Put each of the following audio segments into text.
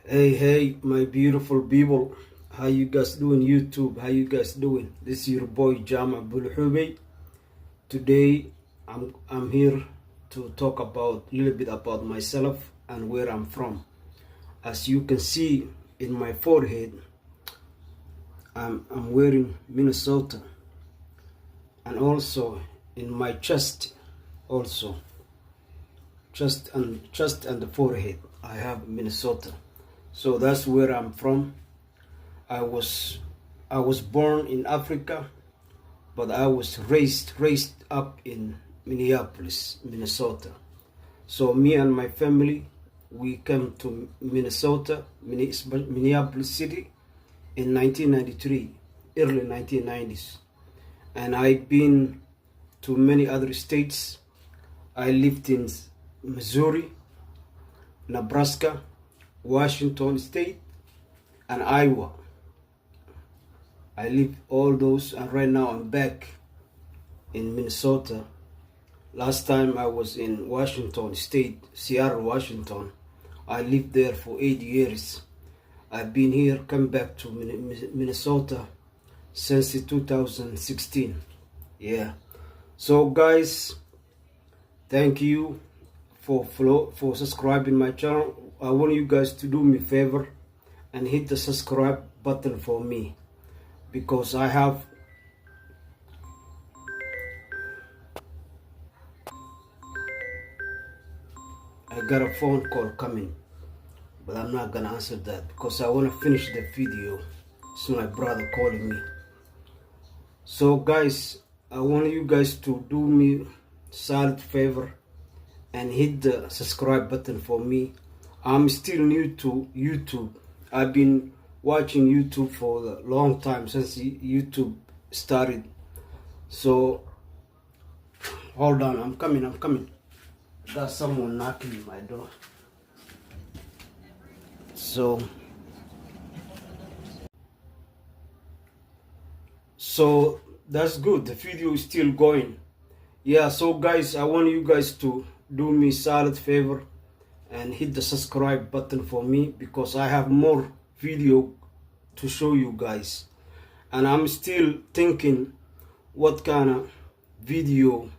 Hey, my beautiful people. How you guys doing, YouTube? How you guys doing? This is your boy Jam Abdul. Today, I'm here to talk about a little bit about myself and where I'm from. As you can see in my forehead, I'm wearing Minnesota, and also in my chest, also chest and the forehead, I have Minnesota. So that's where I'm from. I was born in Africa, but I was raised up in Minneapolis, Minnesota. So me and my family, we came to Minnesota, Minneapolis City in 1993, early 1990s. And I've been to many other states. I lived in Missouri, Nebraska, Washington State, and Iowa. I live all those, and right now I'm back in Minnesota. Last time I was in Washington State, Seattle, Washington. I lived there for 8 years. I've been here, come back to Minnesota since 2016. Yeah. So guys, thank you for subscribing my channel. I want you guys to do me a favor and hit the subscribe button for me, because I got a phone call coming, but I'm not gonna answer that because I want to finish the video. It's my brother calling me. So guys, I want you guys to do me a solid favor and hit the subscribe button for me. I'm still new to YouTube. I've been watching YouTube for a long time, since YouTube started. So hold on, I'm coming. There's someone knocking at my door. So that's good. The video is still going. Yeah, so guys, I want you guys to do me a solid favor and hit the subscribe button for me, because I have more video to show you guys. And I'm still thinking what kind of video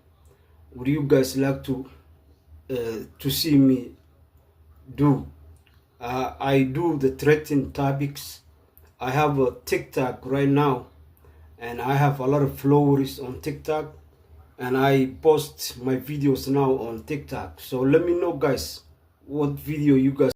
would you guys like to see me do. I do the threatening topics. I have a TikTok right now, and I have a lot of followers on TikTok, and I post my videos now on TikTok. So let me know guys what video you guys